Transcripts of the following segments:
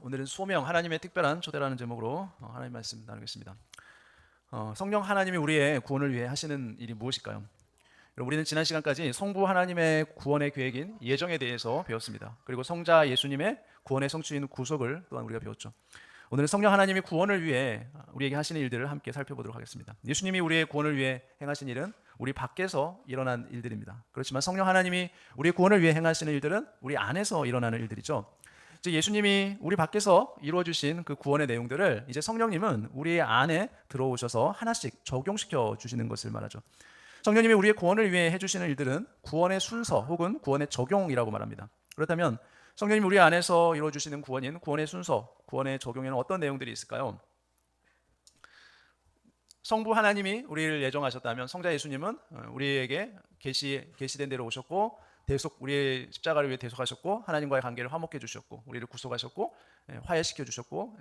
오늘은 소명, 하나님의 특별한 초대라는 제목으로 하나님 말씀 나누겠습니다. 성령 하나님이 우리의 구원을 위해 하시는 일이 무엇일까요? 여러분, 우리는 지난 시간까지 성부 하나님의 구원의 계획인 예정에 대해서 배웠습니다. 그리고 성자 예수님의 구원의 성취인 구속을 또한 우리가 배웠죠. 오늘은 성령 하나님이 구원을 위해 우리에게 하시는 일들을 함께 살펴보도록 하겠습니다. 예수님이 우리의 구원을 위해 행하신 일은 우리 밖에서 일어난 일들입니다. 그렇지만 성령 하나님이 우리의 구원을 위해 행하시는 일들은 우리 안에서 일어나는 일들이죠. 이제 예수님이 우리 밖에서 이루어주신 그 구원의 내용들을 이제 성령님은 우리 안에 들어오셔서 하나씩 적용시켜 주시는 것을 말하죠. 성령님이 우리의 구원을 위해 해주시는 일들은 구원의 순서 혹은 구원의 적용이라고 말합니다. 그렇다면 성령님이 우리 안에서 이루어주시는 구원인 구원의 순서, 구원의 적용에는 어떤 내용들이 있을까요? 성부 하나님이 우리를 예정하셨다면 성자 예수님은 우리에게 계시된 대로 오셨고 우리의 십자가를 위해 대속하셨고 하나님과의 관계를 화목해 주셨고 우리를 구속하셨고 화해시켜 주셨고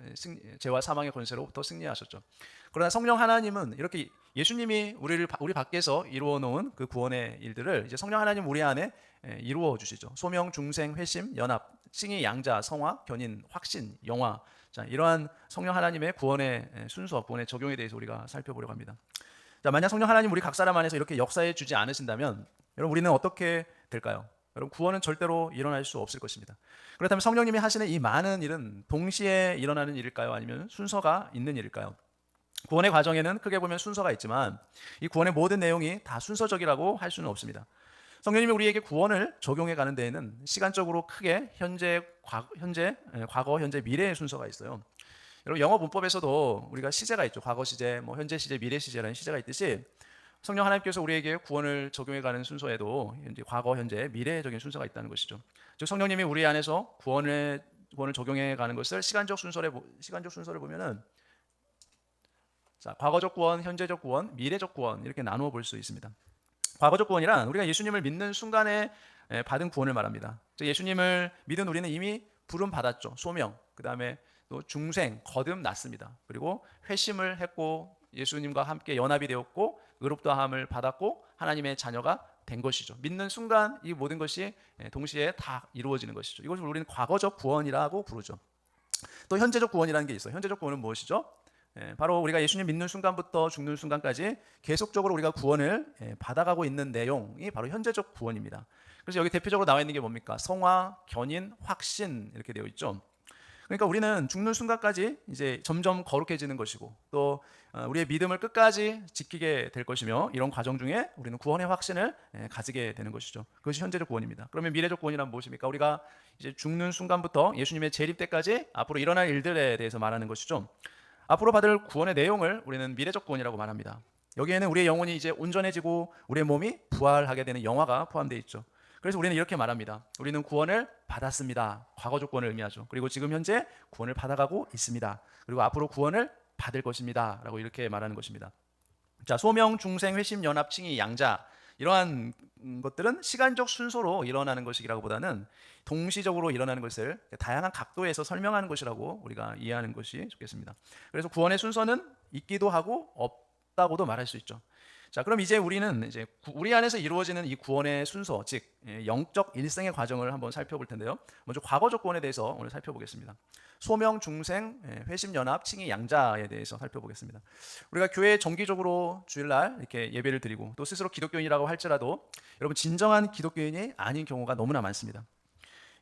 죄와 사망의 권세로부터 승리하셨죠. 그러나 성령 하나님은 이렇게 예수님이 우리 밖에서 이루어 놓은 그 구원의 일들을 이제 성령 하나님 우리 안에 이루어 주시죠. 소명, 중생, 회심, 연합, 칭의, 양자, 성화, 견인, 확신, 영화. 자, 이러한 성령 하나님의 구원의 순서, 구원의 적용에 대해서 우리가 살펴보려고 합니다. 자, 만약 성령 하나님 우리 각 사람 안에서 이렇게 역사해 주지 않으신다면 여러분 우리는 어떻게 될까요? 여러분 구원은 절대로 일어날 수 없을 것입니다. 그렇다면 성령님이 하시는 이 많은 일은 동시에 일어나는 일일까요? 아니면 순서가 있는 일일까요? 구원의 과정에는 크게 보면 순서가 있지만 이 구원의 모든 내용이 다 순서적이라고 할 수는 없습니다. 성령님이 우리에게 구원을 적용해 가는 데에는 시간적으로 크게 과거, 현재, 미래의 순서가 있어요. 여러분 영어 문법에서도 우리가 시제가 있죠. 과거 시제, 현재 시제, 미래 시제라는 시제가 있듯이 성령 하나님께서 우리에게 구원을 적용해 가는 순서에도 현재, 과거, 현재, 미래적인 순서가 있다는 것이죠. 즉 성령님이 우리 안에서 구원을 적용해 가는 것을 시간적 순서를 보면은 자, 과거적 구원, 현재적 구원, 미래적 구원 이렇게 나누어 볼 수 있습니다. 과거적 구원이란 우리가 예수님을 믿는 순간에 받은 구원을 말합니다. 즉 예수님을 믿은 우리는 이미 부름 받았죠. 소명, 그 다음에 또 중생, 거듭났습니다. 그리고 회심을 했고 예수님과 함께 연합이 되었고 의롭다함을 받았고 하나님의 자녀가 된 것이죠. 믿는 순간 이 모든 것이 동시에 다 이루어지는 것이죠. 이것을 우리는 과거적 구원이라고 부르죠. 또 현재적 구원이라는 게 있어요. 현재적 구원은 무엇이죠? 바로 우리가 예수님 믿는 순간부터 죽는 순간까지 계속적으로 우리가 구원을 받아가고 있는 내용이 바로 현재적 구원입니다. 그래서 여기 대표적으로 나와 있는 게 뭡니까? 성화, 견인, 확신 이렇게 되어 있죠. 그러니까 우리는 죽는 순간까지 이제 점점 거룩해지는 것이고 또 우리의 믿음을 끝까지 지키게 될 것이며 이런 과정 중에 우리는 구원의 확신을 가지게 되는 것이죠. 그것이 현재적 구원입니다. 그러면 미래적 구원이란 무엇입니까? 우리가 이제 죽는 순간부터 예수님의 재림 때까지 앞으로 일어날 일들에 대해서 말하는 것이죠. 앞으로 받을 구원의 내용을 우리는 미래적 구원이라고 말합니다. 여기에는 우리의 영혼이 이제 온전해지고 우리의 몸이 부활하게 되는 영화가 포함되어 있죠. 그래서 우리는 이렇게 말합니다. 우리는 구원을 받았습니다. 과거적 구원을 의미하죠. 그리고 지금 현재 구원을 받아가고 있습니다. 그리고 앞으로 구원을 받을 것입니다. 라고 이렇게 말하는 것입니다. 자, 소명, 중생, 회심, 연합, 칭의, 양자 이러한 것들은 시간적 순서로 일어나는 것이라고 보다는 동시적으로 일어나는 것을 다양한 각도에서 설명하는 것이라고 우리가 이해하는 것이 좋겠습니다. 그래서 구원의 순서는 있기도 하고 없다고도 말할 수 있죠. 자, 그럼 이제 우리는 이제 우리 안에서 이루어지는 이 구원의 순서, 즉 영적 일생의 과정을 한번 살펴볼 텐데요. 먼저 과거적 구원에 대해서 오늘 살펴보겠습니다. 소명, 중생, 회심, 연합, 칭의, 양자에 대해서 살펴보겠습니다. 우리가 교회에 정기적으로 주일날 이렇게 예배를 드리고 또 스스로 기독교인이라고 할지라도 여러분 진정한 기독교인이 아닌 경우가 너무나 많습니다.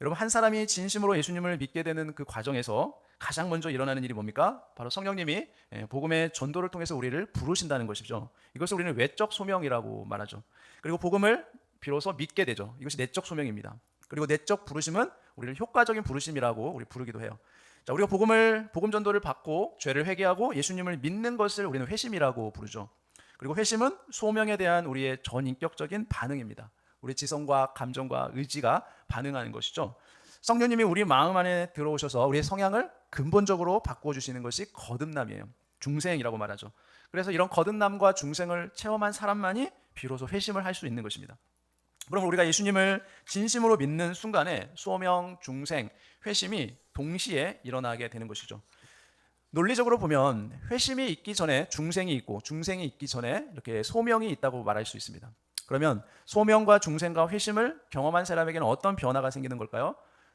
여러분 한 사람이 진심으로 예수님을 믿게 되는 그 과정에서 가장 먼저 일어나는 일이 뭡니까? 바로 성령님이 복음의 전도를 통해서 우리를 부르신다는 것이죠. 이것을 우리는 외적 소명이라고 말하죠. 그리고 복음을 비로소 믿게 되죠. 이것이 내적 소명입니다. 그리고 내적 부르심은 우리를 효과적인 부르심이라고 우리 부르기도 해요. 자, 우리가 복음 전도를 받고 죄를 회개하고 예수님을 믿는 것을 우리는 회심이라고 부르죠. 그리고 회심은 소명에 대한 우리의 전인격적인 반응입니다. 우리 지성과 감정과 의지가 반응하는 것이죠. 성령님이 우리 마음 안에 들어오셔서 우리의 성향을 근본적으로 바꿔주시는 것이 거듭남이에요. 중생이라고 말하죠. 그래서 이런 거듭남과 중생을 체험한 사람만이 비로소 회심을 할 수 있는 것입니다. 그럼 우리가 예수님을 진심으로 믿는 순간에 소명, 중생, 회심이 동시에 일어나게 되는 것이죠. 논리적으로 보면 회심이 있기 전에 중생이 있고 중생이 있기 전에 이렇게 소명이 있다고 말할 수 있습니다. 그러면 소명과 중생과 회심을 경험한 사람에게는 어떤 변화가 생기는 걸까요?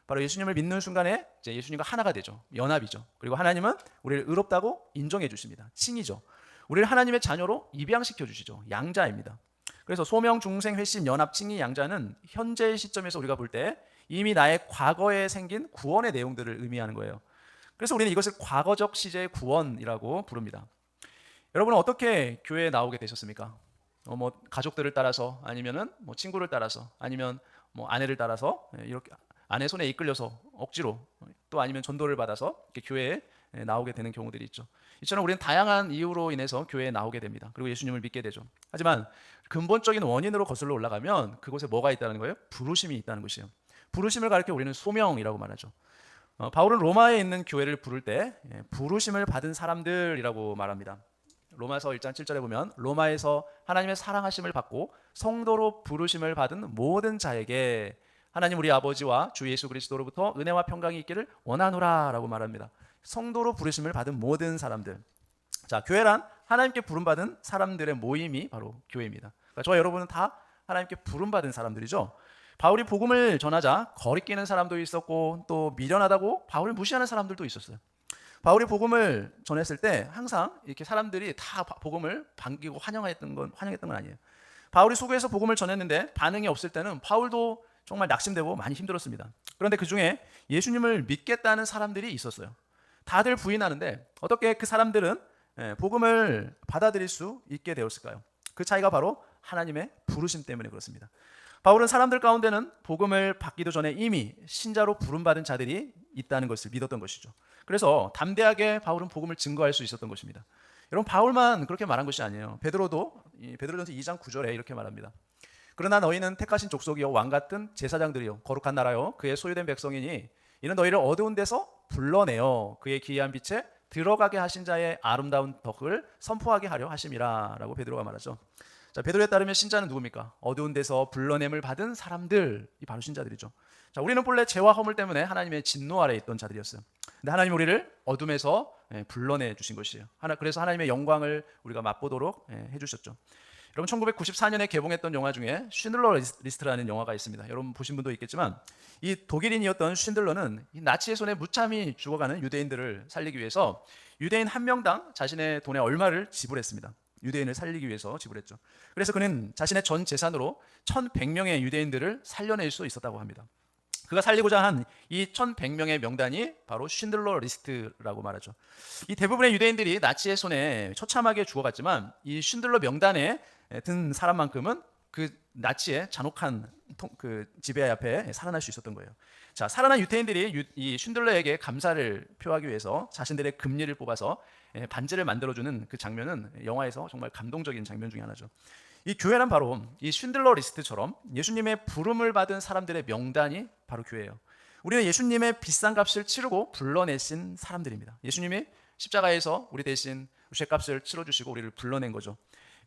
바로 예수님을 믿는 순간에 이제 예수님과 하나가 되죠. 연합이죠. 그리고 하나님은 우리를 의롭다고 인정해 주십니다. 칭이죠. 우리를 하나님의 자녀로 입양시켜 주시죠. 양자입니다. 그래서 소명, 중생, 회심, 연합, 칭의, 양자는 현재 시점에서 우리가 볼 때 이미 나의 과거에 생긴 구원의 내용들을 의미하는 거예요. 그래서 우리는 이것을 과거적 시제의 구원이라고 부릅니다. 여러분은 어떻게 교회에 나오게 되셨습니까? 뭐 가족들을 따라서, 아니면은 뭐 친구를 따라서, 아니면 뭐 아내를 따라서, 이렇게 아내 손에 이끌려서 억지로, 또 아니면 전도를 받아서 이렇게 교회에 나오게 되는 경우들이 있죠. 이처럼 우리는 다양한 이유로 인해서 교회에 나오게 됩니다. 그리고 예수님을 믿게 되죠. 하지만 근본적인 원인으로 거슬러 올라가면 그곳에 뭐가 있다는 거예요? 부르심이 있다는 것이에요. 부르심을 가리켜 우리는 소명이라고 말하죠. 바울은 로마에 있는 교회를 부를 때 부르심을 받은 사람들이라고 말합니다. 로마서 1장 7절에 보면 로마에서 하나님의 사랑하심을 받고 성도로 부르심을 받은 모든 자에게 하나님 우리 아버지와 주 예수 그리스도로부터 은혜와 평강이 있기를 원하노라 라고 말합니다. 성도로 부르심을 받은 모든 사람들. 자, 교회란 하나님께 부름받은 사람들의 모임이 바로 교회입니다. 그러니까 저와 여러분은 다 하나님께 부름받은 사람들이죠. 바울이 복음을 전하자 거리끼는 사람도 있었고 또 미련하다고 바울을 무시하는 사람들도 있었어요. 바울이 복음을 전했을 때 항상 이렇게 사람들이 다 복음을 반기고 환영했던 건 아니에요. 바울이 수고해서 복음을 전했는데 반응이 없을 때는 바울도 정말 낙심되고 많이 힘들었습니다. 그런데 그 중에 예수님을 믿겠다는 사람들이 있었어요. 다들 부인하는데 어떻게 그 사람들은 복음을 받아들일 수 있게 되었을까요? 그 차이가 바로 하나님의 부르심 때문에 그렇습니다. 바울은 사람들 가운데는 복음을 받기도 전에 이미 신자로 부름받은 자들이 있다는 것을 믿었던 것이죠. 그래서 담대하게 바울은 복음을 증거할 수 있었던 것입니다. 여러분, 바울만 그렇게 말한 것이 아니에요. 베드로도 베드로전서 2장 9절에 이렇게 말합니다. 그러나 너희는 택하신 족속이요 왕 같은 제사장들이요 거룩한 나라요 그의 소유된 백성이니 이는 너희를 어두운 데서 불러내어 그의 기이한 빛에 들어가게 하신 자의 아름다운 덕을 선포하게 하려 하심이라 라고 베드로가 말하죠. 자, 베드로에 따르면 신자는 누굽니까? 어두운 데서 불러냄을 받은 사람들이 바로 신자들이죠. 자, 우리는 본래 죄와 허물 때문에 하나님의 진노 아래에 있던 자들이었어요. 근데 하나님 우리를 어둠에서 불러내 주신 것이에요. 그래서 하나님의 영광을 우리가 맛보도록 해주셨죠. 여러분, 1994년에 개봉했던 영화 중에 쉰들러 리스트라는 영화가 있습니다. 여러분 보신 분도 있겠지만 이 독일인이었던 쉰들러는 이 나치의 손에 무참히 죽어가는 유대인들을 살리기 위해서 유대인 한 명당 자신의 돈의 얼마를 지불했습니다. 유대인을 살리기 위해서 지불했죠. 그래서 그는 자신의 전 재산으로 1,100명의 유대인들을 살려낼 수 있었다고 합니다. 그가 살리고자 한 이 1,100명의 명단이 바로 쉰들러 리스트라고 말하죠. 이 대부분의 유대인들이 나치의 손에 처참하게 죽어갔지만 이 쉰들러 명단에 든 사람만큼은 그 나치의 잔혹한 그 지배 앞에 살아날 수 있었던 거예요. 자, 살아난 유대인들이 이 쉰들러에게 감사를 표하기 위해서 자신들의 금리를 뽑아서 반지를 만들어주는 그 장면은 영화에서 정말 감동적인 장면 중에 하나죠. 이 교회란 바로 이 쉰들러 리스트처럼 예수님의 부름을 받은 사람들의 명단이 바로 교회예요. 우리는 예수님의 비싼 값을 치르고 불러내신 사람들입니다. 예수님이 십자가에서 우리 대신 죄값을 치러주시고 우리를 불러낸 거죠.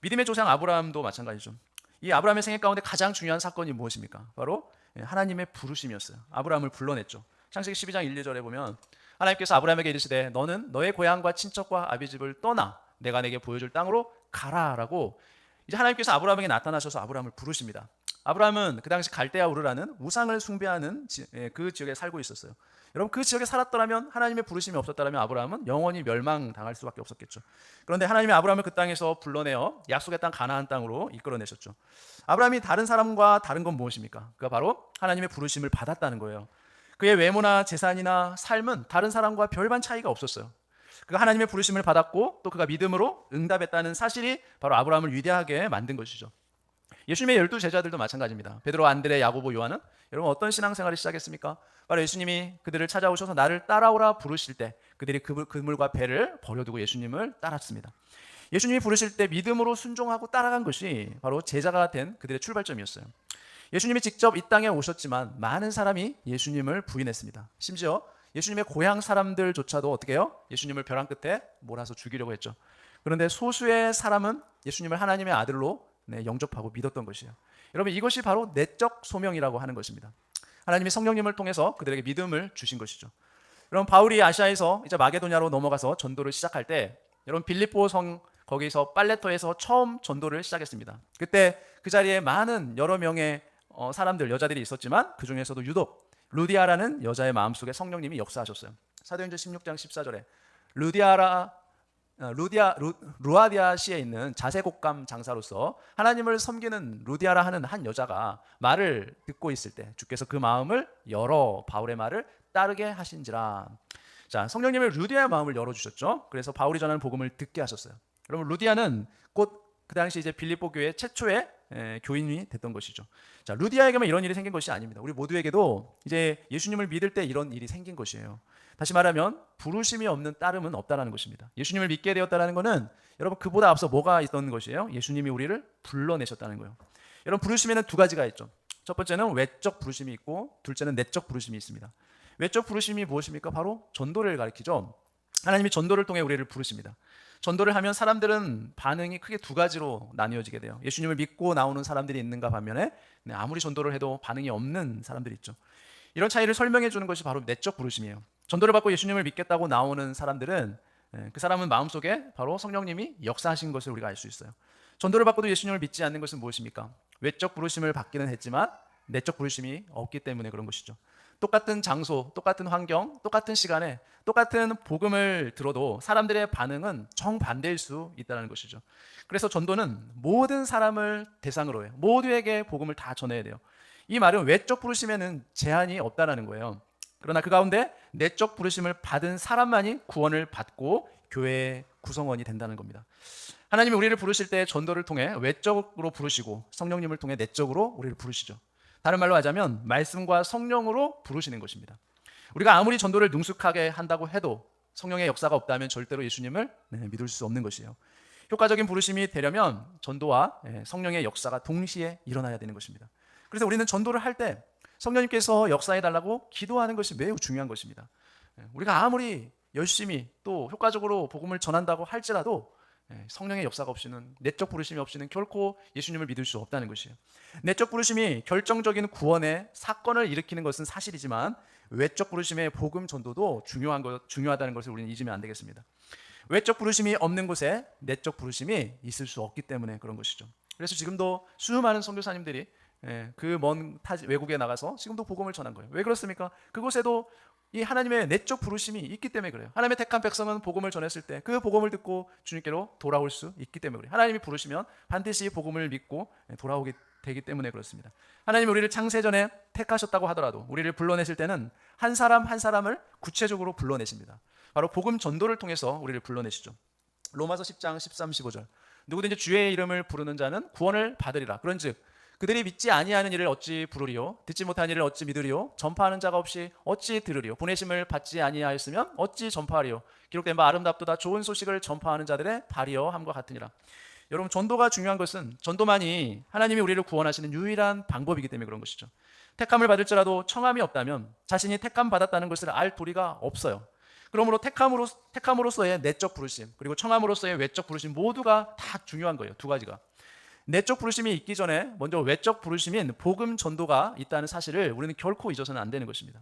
믿음의 조상 아브라함도 마찬가지죠. 이 아브라함의 생애 가운데 가장 중요한 사건이 무엇입니까? 바로 하나님의 부르심이었어요. 아브라함을 불러냈죠. 창세기 12장 1, 2절에 보면 하나님께서 아브라함에게 이르시되 너는 너의 고향과 친척과 아비집을 떠나 내가 내게 보여줄 땅으로 가라라고 이제 하나님께서 아브라함에게 나타나셔서 아브라함을 부르십니다. 아브라함은 그 당시 갈대아 우르라는 우상을 숭배하는 그 지역에 살고 있었어요. 여러분, 그 지역에 살았더라면 하나님의 부르심이 없었더라면 아브라함은 영원히 멸망당할 수밖에 없었겠죠. 그런데 하나님이 아브라함을 그 땅에서 불러내어 약속의 땅 가나안 땅으로 이끌어내셨죠. 아브라함이 다른 사람과 다른 건 무엇입니까? 그가 바로 하나님의 부르심을 받았다는 거예요. 그의 외모나 재산이나 삶은 다른 사람과 별반 차이가 없었어요. 그가 하나님의 부르심을 받았고 또 그가 믿음으로 응답했다는 사실이 바로 아브라함을 위대하게 만든 것이죠. 예수님의 12 제자들도 마찬가지입니다. 베드로, 안드레, 야고보, 요한은 여러분 어떤 신앙생활을 시작했습니까? 바로 예수님이 그들을 찾아오셔서 나를 따라오라 부르실 때 그들이 그물과 배를 버려두고 예수님을 따랐습니다. 예수님이 부르실 때 믿음으로 순종하고 따라간 것이 바로 제자가 된 그들의 출발점이었어요. 예수님이 직접 이 땅에 오셨지만 많은 사람이 예수님을 부인했습니다. 심지어 예수님의 고향 사람들조차도 어떻게 해요? 예수님을 벼랑 끝에 몰아서 죽이려고 했죠. 그런데 소수의 사람은 예수님을 하나님의 아들로 영접하고 믿었던 것이에요. 여러분, 이것이 바로 내적 소명이라고 하는 것입니다. 하나님이 성령님을 통해서 그들에게 믿음을 주신 것이죠. 여러분, 바울이 아시아에서 이제 마게도냐로 넘어가서 전도를 시작할 때 여러분 빌립보 성 거기서 빨레토에서 처음 전도를 시작했습니다. 그때 그 자리에 많은 여러 명의 사람들, 여자들이 있었지만 그 중에서도 유독 루디아라는 여자의 마음속에 성령님이 역사하셨어요. 사도행전 16장 14절에 루아디아시에 있는 자세곡감 장사로서 하나님을 섬기는 루디아라 하는 한 여자가 말을 듣고 있을 때 주께서 그 마음을 열어 바울의 말을 따르게 하신지라. 자, 성령님의 루디아의 마음을 열어주셨죠. 그래서 바울이 전하는 복음을 듣게 하셨어요. 여러분, 루디아는 곧 그 당시 이제 빌립보 교회 최초의 교인이 됐던 것이죠. 자, 루디아에게만 이런 일이 생긴 것이 아닙니다. 우리 모두에게도 이제 예수님을 믿을 때 이런 일이 생긴 것이에요. 다시 말하면 부르심이 없는 따름은 없다라는 것입니다. 예수님을 믿게 되었다라는 것은 여러분 그보다 앞서 뭐가 있던 것이에요? 예수님이 우리를 불러내셨다는 거예요. 여러분, 부르심에는 두 가지가 있죠. 첫 번째는 외적 부르심이 있고 둘째는 내적 부르심이 있습니다. 외적 부르심이 무엇입니까? 바로 전도를 가리키죠. 하나님이 전도를 통해 우리를 부르십니다. 전도를 하면 사람들은 반응이 크게 두 가지로 나뉘어지게 돼요. 예수님을 믿고 나오는 사람들이 있는가 반면에 아무리 전도를 해도 반응이 없는 사람들이 있죠. 이런 차이를 설명해 주는 것이 바로 내적 부르심이에요. 전도를 받고 예수님을 믿겠다고 나오는 사람들은 그 사람은 마음속에 바로 성령님이 역사하신 것을 우리가 알 수 있어요. 전도를 받고도 예수님을 믿지 않는 것은 무엇입니까? 외적 부르심을 받기는 했지만 내적 부르심이 없기 때문에 그런 것이죠. 똑같은 장소, 똑같은 환경, 똑같은 시간에 똑같은 복음을 들어도 사람들의 반응은 정반대일 수 있다는 것이죠. 그래서 전도는 모든 사람을 대상으로 해요. 모두에게 복음을 다 전해야 돼요. 이 말은 외적 부르심에는 제한이 없다는 거예요. 그러나 그 가운데 내적 부르심을 받은 사람만이 구원을 받고 교회의 구성원이 된다는 겁니다. 하나님이 우리를 부르실 때 전도를 통해 외적으로 부르시고 성령님을 통해 내적으로 우리를 부르시죠. 다른 말로 하자면 말씀과 성령으로 부르시는 것입니다. 우리가 아무리 전도를 능숙하게 한다고 해도 성령의 역사가 없다면 절대로 예수님을 믿을 수 없는 것이에요. 효과적인 부르심이 되려면 전도와 성령의 역사가 동시에 일어나야 되는 것입니다. 그래서 우리는 전도를 할 때 성령님께서 역사해달라고 기도하는 것이 매우 중요한 것입니다. 우리가 아무리 열심히 또 효과적으로 복음을 전한다고 할지라도 성령의 역사가 없이는, 내적 부르심이 없이는 결코 예수님을 믿을 수 없다는 것이에요. 내적 부르심이 결정적인 구원의 사건을 일으키는 것은 사실이지만 외적 부르심의 복음 전도도 중요하다는 것을 우리는 잊으면 안 되겠습니다. 외적 부르심이 없는 곳에 내적 부르심이 있을 수 없기 때문에 그런 것이죠. 그래서 지금도 수많은 선교사님들이 그 먼 외국에 나가서 지금도 복음을 전한 거예요. 왜 그렇습니까? 그곳에도 이 하나님의 내적 부르심이 있기 때문에 그래요. 하나님의 택한 백성은 복음을 전했을 때 그 복음을 듣고 주님께로 돌아올 수 있기 때문에 그래요. 하나님이 부르시면 반드시 복음을 믿고 돌아오게 되기 때문에 그렇습니다. 하나님이 우리를 창세전에 택하셨다고 하더라도 우리를 불러내실 때는 한 사람 한 사람을 구체적으로 불러내십니다. 바로 복음 전도를 통해서 우리를 불러내시죠. 로마서 10장 13, 15절 누구든지 주의 이름을 부르는 자는 구원을 받으리라. 그런즉 그들이 믿지 아니하는 일을 어찌 부르리요? 듣지 못한 일을 어찌 믿으리요? 전파하는 자가 없이 어찌 들으리요? 보내심을 받지 아니하였으면 어찌 전파하리요? 기록된 바 아름답도다 좋은 소식을 전파하는 자들의 발이여 함과 같으니라. 여러분, 전도가 중요한 것은 전도만이 하나님이 우리를 구원하시는 유일한 방법이기 때문에 그런 것이죠. 택함을 받을지라도 청함이 없다면 자신이 택함 받았다는 것을 알 도리가 없어요. 그러므로 택함으로서의 내적 부르심 그리고 청함으로서의 외적 부르심 모두가 다 중요한 거예요. 두 가지가. 내적 부르심이 있기 전에 먼저 외적 부르심인 복음 전도가 있다는 사실을 우리는 결코 잊어서는 안 되는 것입니다.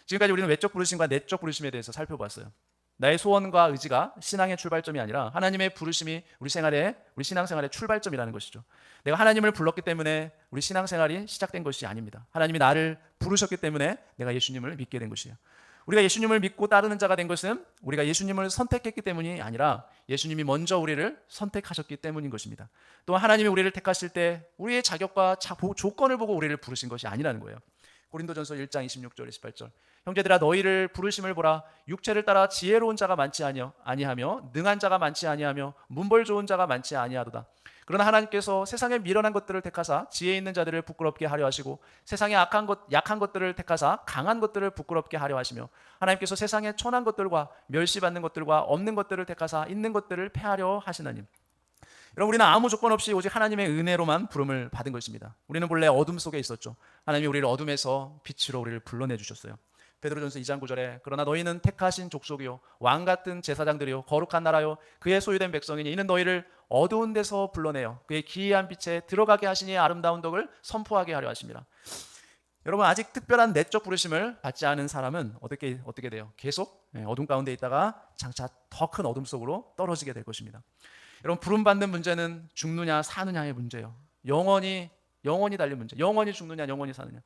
지금까지 우리는 외적 부르심과 내적 부르심에 대해서 살펴봤어요. 나의 소원과 의지가 신앙의 출발점이 아니라 하나님의 부르심이 우리 신앙생활의 출발점이라는 것이죠. 내가 하나님을 불렀기 때문에 우리 신앙생활이 시작된 것이 아닙니다. 하나님이 나를 부르셨기 때문에 내가 예수님을 믿게 된 것이에요. 우리가 예수님을 믿고 따르는 자가 된 것은 우리가 예수님을 선택했기 때문이 아니라 예수님이 먼저 우리를 선택하셨기 때문인 것입니다. 또한 하나님이 우리를 택하실 때 우리의 자격과 조건을 보고 우리를 부르신 것이 아니라는 거예요. 고린도전서 1장 26절 28절 형제들아 너희를 부르심을 보라. 육체를 따라 지혜로운 자가 많지 아니하며 능한 자가 많지 아니하며 문벌 좋은 자가 많지 아니하도다. 그러나 하나님께서 세상에 미련한 것들을 택하사 지혜 있는 자들을 부끄럽게 하려 하시고 세상에 약한 것들을 택하사 강한 것들을 부끄럽게 하려 하시며 하나님께서 세상에 천한 것들과 멸시받는 것들과 없는 것들을 택하사 있는 것들을 패하려 하시나니. 여러분, 우리는 아무 조건 없이 오직 하나님의 은혜로만 부름을 받은 것입니다. 우리는 본래 어둠 속에 있었죠. 하나님이 우리를 어둠에서 빛으로 우리를 불러내 주셨어요. 베드로전서 2장 9절에 그러나 너희는 택하신 족속이요 왕 같은 제사장들이요 거룩한 나라요 그의 소유된 백성이니 이는 너희를 어두운 데서 불러내어 그의 기이한 빛에 들어가게 하시니 아름다운 덕을 선포하게 하려 하십니다. 여러분, 아직 특별한 내적 부르심을 받지 않은 사람은 어떻게 돼요? 계속 어둠 가운데 있다가 장차 더 큰 어둠 속으로 떨어지게 될 것입니다. 여러분, 부름받는 문제는 죽느냐 사느냐의 문제예요. 영원히 달린 문제. 영원히 죽느냐 영원히 사느냐.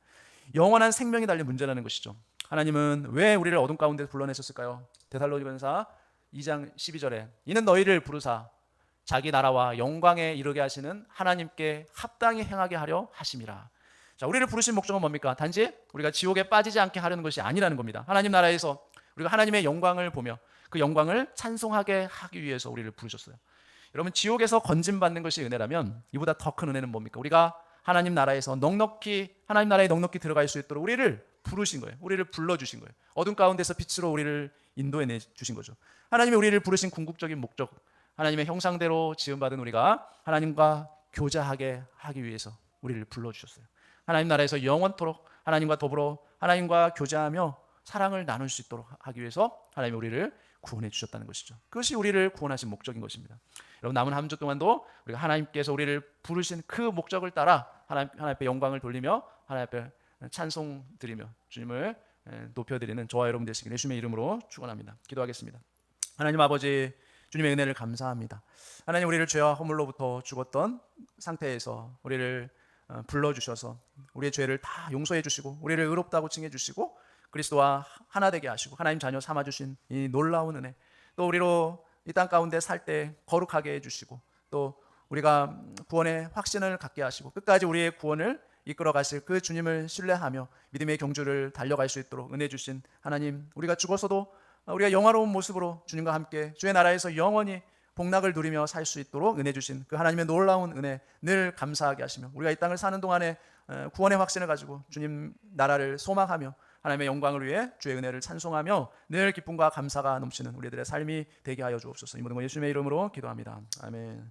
영원한 생명이 달린 문제라는 것이죠. 하나님은 왜 우리를 어둠 가운데 불러내셨을까요? 데살로니가서 2장 12절에 이는 너희를 부르사 자기 나라와 영광에 이르게 하시는 하나님께 합당히 행하게 하려 하심이라. 자, 우리를 부르신 목적은 뭡니까? 단지 우리가 지옥에 빠지지 않게 하려는 것이 아니라는 겁니다. 하나님 나라에서 우리가 하나님의 영광을 보며 그 영광을 찬송하게 하기 위해서 우리를 부르셨어요. 여러분, 지옥에서 건진받는 것이 은혜라면 이보다 더 큰 은혜는 뭡니까? 우리가 하나님 나라에서 하나님 나라에 넉넉히 들어갈 수 있도록 우리를 부르신 거예요. 우리를 불러주신 거예요. 어둠 가운데서 빛으로 우리를 인도해 주신 거죠. 하나님이 우리를 부르신 궁극적인 목적, 하나님의 형상대로 지음받은 우리가 하나님과 교제하게 하기 위해서 우리를 불러주셨어요. 하나님 나라에서 영원토록 하나님과 더불어 하나님과 교제하며 사랑을 나눌 수 있도록 하기 위해서 하나님이 우리를 구원해 주셨다는 것이죠. 그것이 우리를 구원하신 목적인 것입니다. 여러분, 남은 한 주 동안도 우리가 하나님께서 우리를 부르신 그 목적을 따라 하나님 앞에 영광을 돌리며 하나님 앞에 찬송 드리며 주님을 높여드리는 저와 여러분 되시길 예수님의 이름으로 축원합니다. 기도하겠습니다. 하나님 아버지, 주님의 은혜를 감사합니다. 하나님, 우리를 죄와 허물로부터 죽었던 상태에서 우리를 불러주셔서 우리의 죄를 다 용서해 주시고 우리를 의롭다고 칭해 주시고 그리스도와 하나 되게 하시고 하나님 자녀 삼아주신 이 놀라운 은혜, 또 우리로 이 땅 가운데 살 때 거룩하게 해주시고 또 우리가 구원의 확신을 갖게 하시고 끝까지 우리의 구원을 이끌어 가실 그 주님을 신뢰하며 믿음의 경주를 달려갈 수 있도록 은혜 주신 하나님, 우리가 죽어서도 우리가 영화로운 모습으로 주님과 함께 주의 나라에서 영원히 복락을 누리며 살 수 있도록 은혜 주신 그 하나님의 놀라운 은혜 늘 감사하게 하시며 우리가 이 땅을 사는 동안에 구원의 확신을 가지고 주님 나라를 소망하며 하나님의 영광을 위해 주의 은혜를 찬송하며 늘 기쁨과 감사가 넘치는 우리들의 삶이 되게 하여 주옵소서. 이 모든 것 예수님의 이름으로 기도합니다. 아멘.